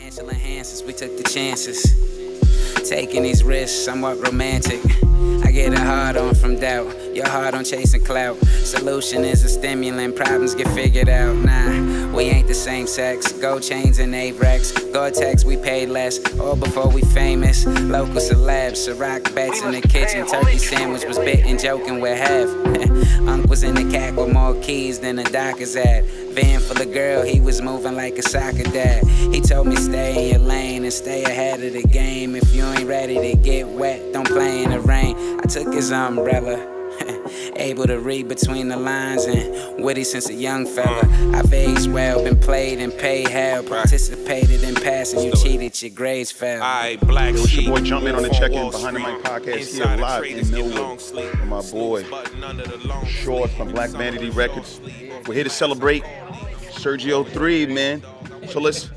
Financial enhancers, we took the chances. Taking these risks, somewhat romantic. I get a hard on from doubt, your heart on chasing clout. Solution is a stimulant, problems get figured out. Nah, we ain't the same sex. Gold chains and Avrex, Gore-Tex, we paid less. All before we famous. Local celebs, Ciroc bets in the kitchen. Turkey sandwich was bitten, joking with half. Unc was in the cack with more keys than a doctor's at. Van full of girl, he was moving like a soccer dad. He told me stay in your lane and stay ahead of the game. If you ain't ready to get wet, don't play in the rain. I took his umbrella, able to read between the lines and witty since a young fella. I've aged well, been played and paid hell. Participated in passing, you cheated, your grades fell. Yo, it's your boy Jumpman on the check-in behind the mic podcast here live in Millwood with my boy Short from Black Vanity Records. We're here to celebrate Sergio 3, man. So let's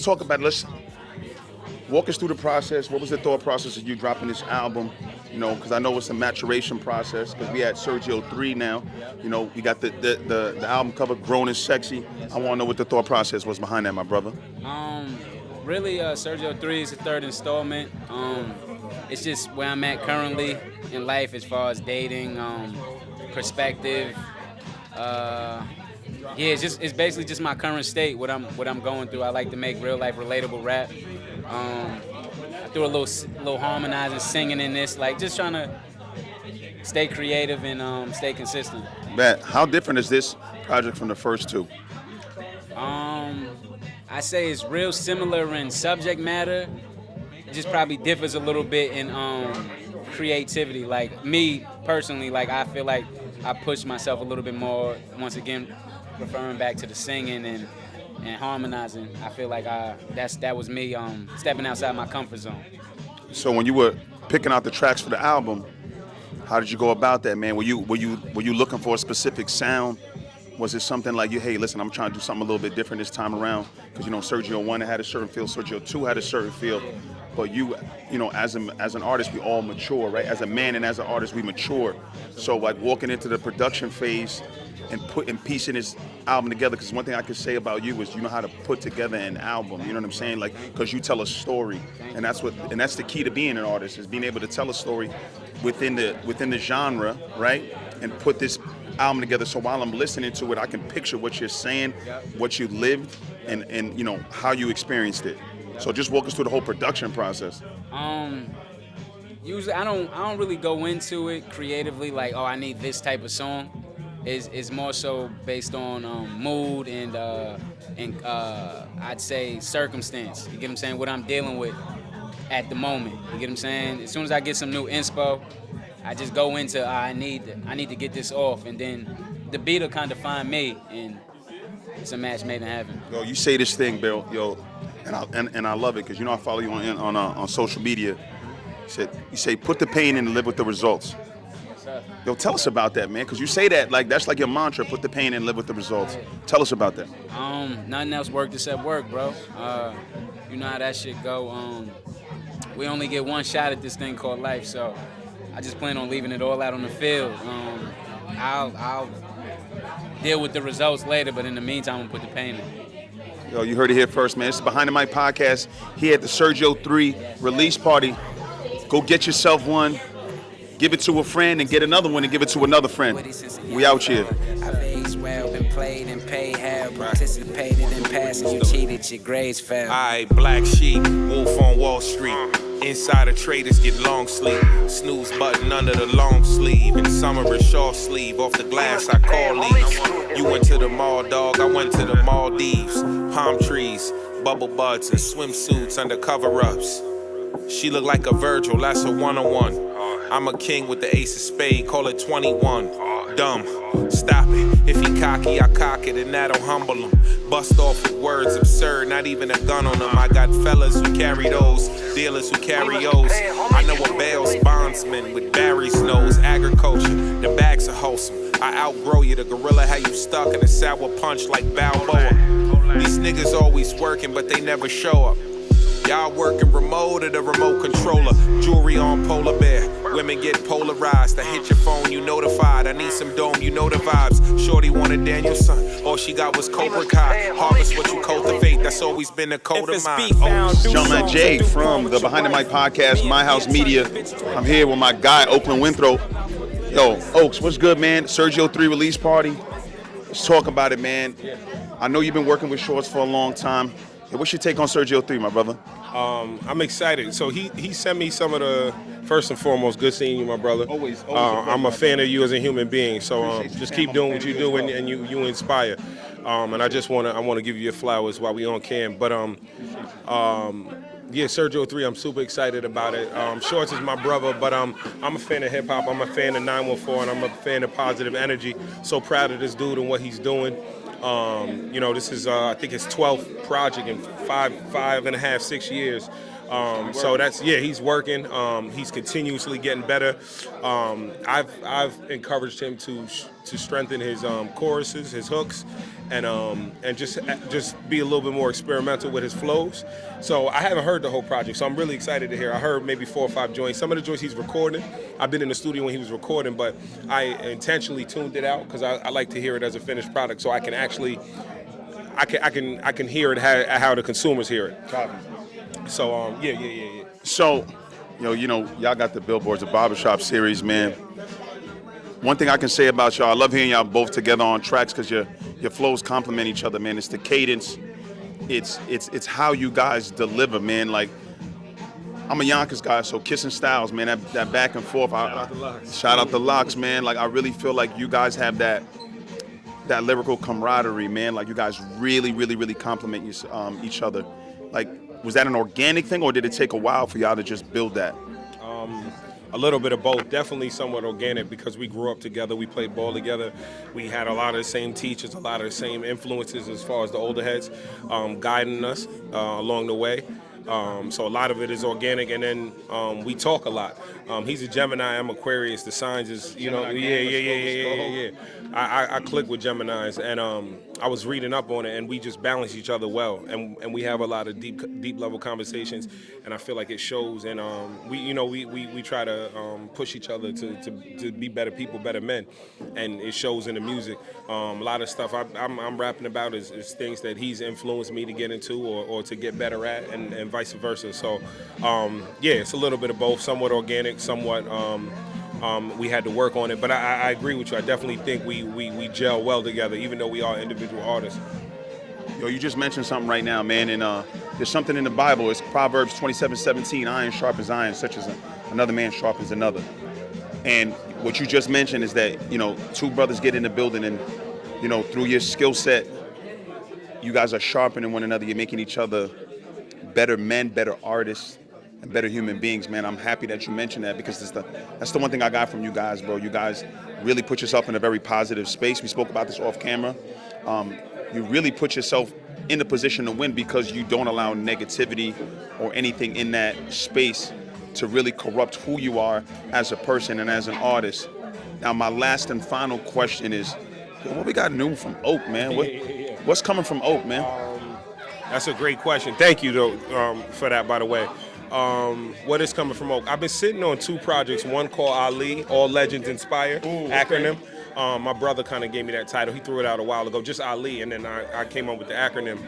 talk about it. Let's walk us through the process. What was the thought process of you dropping this album? You know, because I know it's a maturation process. Because we at Sergio 3 now. You know, we got the album cover, Grown and Sexy. I want to know what the thought process was behind that, my brother. Really, Sergio 3 is the third installment. It's just where I'm at currently in life as far as dating, perspective. It's basically just my current state, what I'm going through. I like to make real life relatable rap. I threw a little harmonizing, singing in this, like just trying to stay creative and stay consistent. Man, how different is this project from the first two? I say it's real similar in subject matter. It just probably differs a little bit in creativity. Like me personally, like I feel like I push myself a little bit more. Once again, referring back to the singing and harmonizing, I feel like that was me stepping outside my comfort zone. So when you were picking out the tracks for the album, how did you go about that, man? Were you looking for a specific sound? Was it something like, hey, listen, I'm trying to do something a little bit different this time around? Because, you know, Sergio 1 had a certain feel, Sergio 2 had a certain feel. But you know, as an artist, we all mature, right? As a man and as an artist, we mature. So, like, walking into the production phase and piecing this album together, because one thing I could say about you is you know how to put together an album, you know what I'm saying? Like, because you tell a story, and that's the key to being an artist, is being able to tell a story within the genre, right? And put this album together, so while I'm listening to it, I can picture what you're saying, what you lived, and you know how you experienced it. So just walk us through the whole production process. Usually I don't really go into it creatively like, oh, I need this type of song. It's more so based on mood and I'd say circumstance. You get what I'm saying? What I'm dealing with at the moment. You get what I'm saying? As soon as I get some new inspo, I just go into I need to get this off, and then the beat will kind of find me, and it's a match made in heaven. Yo, you say this thing, Bill, yo, and I love it because you know I follow you on social media. You say put the pain in and live with the results. Yo, tell us about that, man, because you say that like that's like your mantra: put the pain in and live with the results. Tell us about that. Nothing else worked except work, bro. You know how that shit go. We only get one shot at this thing called life, so I just plan on leaving it all out on the field. I'll deal with the results later, but in the meantime, I'm gonna put the pain in. Yo, you heard it here first, man. This is Behind the Mic podcast here at the Sergio 3 release party. Go get yourself one, give it to a friend, and get another one and give it to another friend. We out here. I've aged well, been played and paid hell, participated in passing, you cheated, your grades fell. Black sheep, wolf on Wall Street. Insider traders get long sleep. Snooze button under the long sleeve. In summer is short sleeve. Off the glass I call leaf. You went to the mall, dog. I went to the Maldives. Palm trees, bubble buds, and swimsuits under cover-ups. She look like a Virgil, that's a one-on-one. I'm a king with the ace of spade, call it 21. Dumb, stop it. If he cocky, I cock it, and that'll humble him. Bust off with words absurd, not even a gun on them. I got fellas who carry those, dealers who carry O's. I know a bail's bondsman with Barry's nose. Agriculture, the bags are wholesome. I outgrow you, the gorilla had you stuck in a sour punch like Balboa. These niggas always working, but they never show up. Y'all working remote or the remote controller. Jewelry on polar bear. Women get polarized. I hit your phone, you notified. I need some dome, you know the vibes. Shorty wanted Danielson, all she got was Cobra Kai. Harvest what you cultivate, that's always been a code of mine. Gentleman Jay from the Behind the Mic podcast, My House Media. I'm here with my guy, Oakland Winthrop. Yo, Oaks, what's good, man? Sergio 3 release party. Let's talk about it, man. I know you've been working with Shorts for a long time. Hey, what's your take on Sergio 3, my brother? I'm excited. So he sent me some of the, first and foremost, good seeing you, my brother. Always I'm a fan of you as a human being. So just keep doing what you do, and you inspire. And I just want to give you your flowers while we on cam. But yeah, Sergio 3, I'm super excited about it. Shorts is my brother, but I'm a fan of hip hop. I'm a fan of 914, and I'm a fan of positive energy. So proud of this dude and what he's doing. This is I think his 12th project in 5.5, 6 years. So he's working. He's continuously getting better. I've encouraged him to strengthen his choruses, his hooks, and just be a little bit more experimental with his flows. So I haven't heard the whole project, so I'm really excited to hear. I heard maybe 4 or 5 joints. Some of the joints he's recording, I've been in the studio when he was recording, but I intentionally tuned it out because I like to hear it as a finished product, so I can actually I can hear it how the consumers hear it. So yeah. So, y'all got the Billboards of Barbershop series, man. One thing I can say about y'all, I love hearing y'all both together on tracks because your flows complement each other, man. It's the cadence, it's how you guys deliver, man. Like, I'm a Yonkers guy, so Kissing Styles, man, that back and forth. Shout out the Locks, man. Like, I really feel like you guys have that lyrical camaraderie, man. Like, you guys really, really, really complement each other. Like, was that an organic thing, or did it take a while for y'all to just build that? A little bit of both. Definitely somewhat organic because we grew up together. We played ball together. We had a lot of the same teachers, a lot of the same influences as far as the older heads guiding us along the way. So a lot of it is organic, and then we talk a lot. He's a Gemini, I'm Aquarius. The signs is, yeah. I click with Geminis, and I was reading up on it, and we just balance each other well, and we have a lot of deep level conversations, and I feel like it shows. And we try to push each other to be better people, better men, and it shows in the music. A lot of stuff I'm rapping about is things that he's influenced me to get into or to get better at, and vice versa. So it's a little bit of both, somewhat organic, somewhat we had to work on it, but I agree with you. I definitely think we gel well together, even though we are individual artists. Yo, you just mentioned something right now, man, and there's something in the Bible. It's Proverbs 27:17, iron sharpens iron, such as another man sharpens another. And what you just mentioned is that, two brothers get in the building and, through your skill set, you guys are sharpening one another. You're making each other better men, better artists, and better human beings, man. I'm happy that you mentioned that because that's the one thing I got from you guys, bro. You guys really put yourself in a very positive space. We spoke about this off camera. You really put yourself in the position to win because you don't allow negativity or anything in that space to really corrupt who you are as a person and as an artist. Now, my last and final question is, what we got new from Oak, man? What's coming from Oak, man? That's a great question. Thank you, though, for that, by the way. What is coming from Oak? I've been sitting on 2 projects, one called Ali, All Legends Inspire, acronym. My brother kind of gave me that title. He threw it out a while ago, just Ali, and then I came up with the acronym.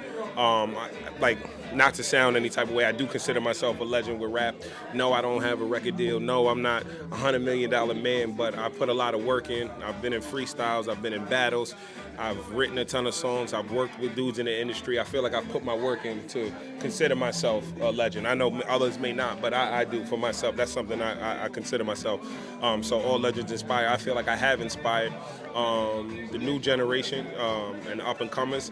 Not to sound any type of way, I do consider myself a legend with rap. No, I don't have a record deal. No, I'm not a $100 million man, but I put a lot of work in. I've been in freestyles. I've been in battles. I've written a ton of songs. I've worked with dudes in the industry. I feel like I've put my work in to consider myself a legend. I know others may not, but I do for myself. That's something I consider myself. So All Legends Inspire. I feel like I have inspired the new generation and up-and-comers.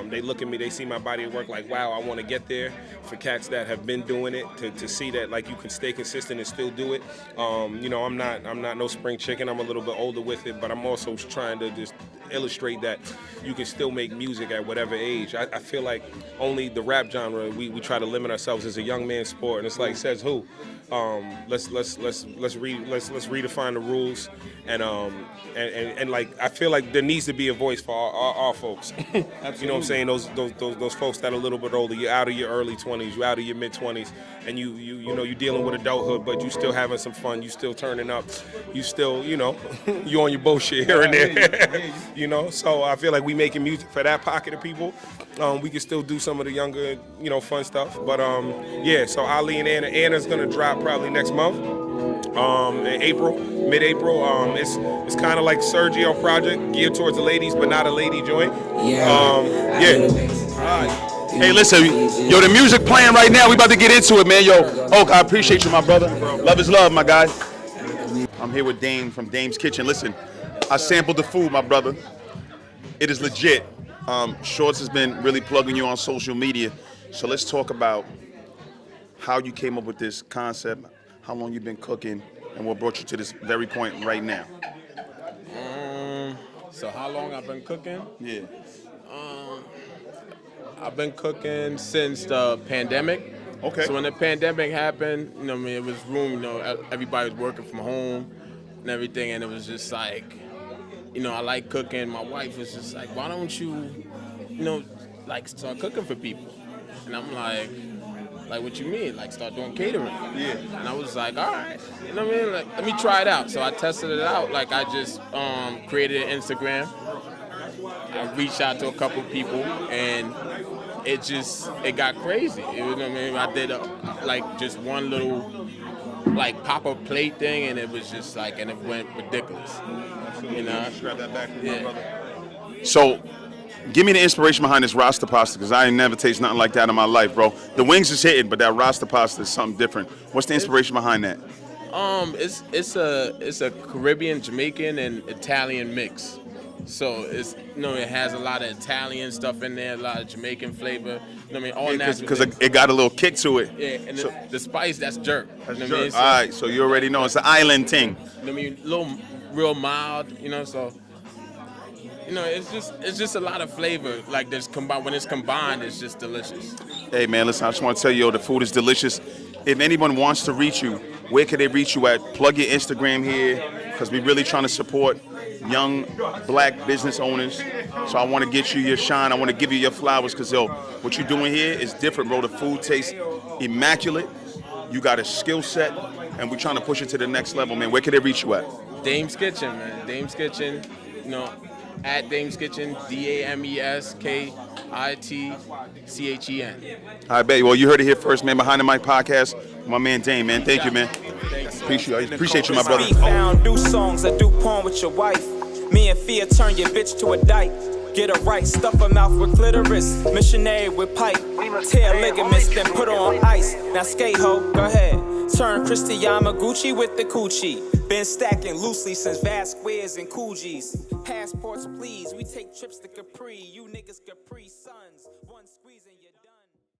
They look at me, they see my body of work like, wow, I want to get there. For cats that have been doing it, to see that like you can stay consistent and still do it. I'm not no spring chicken. I'm a little bit older with it, but I'm also trying to just illustrate that you can still make music at whatever age. I feel like only the rap genre, we try to limit ourselves as a young man's sport, and it's like, says who? Let's redefine the rules, and like I feel like there needs to be a voice for our folks. You know what I'm saying? Those folks that are a little bit older. You're out of your early 20s, you're out of your mid 20s, and you know you're dealing with adulthood, but you still having some fun. You still turning up. You still you on your bullshit here and there. So I feel like we making music for that pocket of people. We can still do some of the younger fun stuff, but yeah. So Ali and Anna's gonna drop probably next month. In April, mid-April. It's kind of like Sergio project geared towards the ladies, but not a lady joint. Yeah. All right. Hey, listen, yo, the music playing right now. We about to get into it, man. Yo, Oak, I appreciate you, my brother. Love is love, my guy. I'm here with Dame from Dame's Kitchen. Listen, I sampled the food, my brother. It is legit. Shorts has been really plugging you on social media. So let's talk about how you came up with this concept, how long you've been cooking, and what brought you to this very point right now. So how long I've been cooking? Yeah. I've been cooking since the pandemic. Okay. So when the pandemic happened, it was room, everybody was working from home and everything, and it was just like, I like cooking. My wife was just like, why don't you, start cooking for people? And I'm like, what you mean? Like, start doing catering? Yeah. And I was like, all right, Like, let me try it out. So I tested it out. Like, I just created an Instagram. I reached out to a couple people, and it got crazy. I did just one little pop-up plate thing, and it was just and it went ridiculous. Grab that back from yeah. my brother. So, give me the inspiration behind this Rasta pasta, because I ain't never tasted nothing like that in my life, bro. The wings is hitting, but that Rasta pasta is something different. What's the inspiration behind that? It's a Caribbean, Jamaican, and Italian mix. So it's it has a lot of Italian stuff in there, a lot of Jamaican flavor. All natural. Because it got a little kick to it. Yeah, and the spice, that's jerk. That's jerk. All right, so you already know it's an island thing. Little real mild. So it's just a lot of flavor. Like there's combined when it's combined, it's just delicious. Hey man, listen, I just want to tell you, the food is delicious. If anyone wants to reach you, where can they reach you at? Plug your Instagram here, because we're really trying to support young black business owners. So I want to get you your shine. I want to give you your flowers, because what you're doing here is different, bro. The food tastes immaculate. You got a skill set, and we're trying to push it to the next level, man. Where can they reach you at? Dame's Kitchen, man. Dame's Kitchen. At Dame's Kitchen, DAMESKITCHEN. I bet you. Well, you heard it here first, man. Behind the Mic podcast, my man Dame, man. Thank you, man. Appreciate you, my brother. Found do songs that do porn with your wife. Me and Fia turn your bitch to a dyke. Get her right, stuff her mouth with clitoris. Missionary with pipe. Tear ligaments, then put her on ice. Now skate ho, go ahead. Turn Christy Yamaguchi with the coochie. Been stacking loosely since Vasquez and Coogis. Passports, please. We take trips to Capri. You niggas Capri Suns. One squeezing you.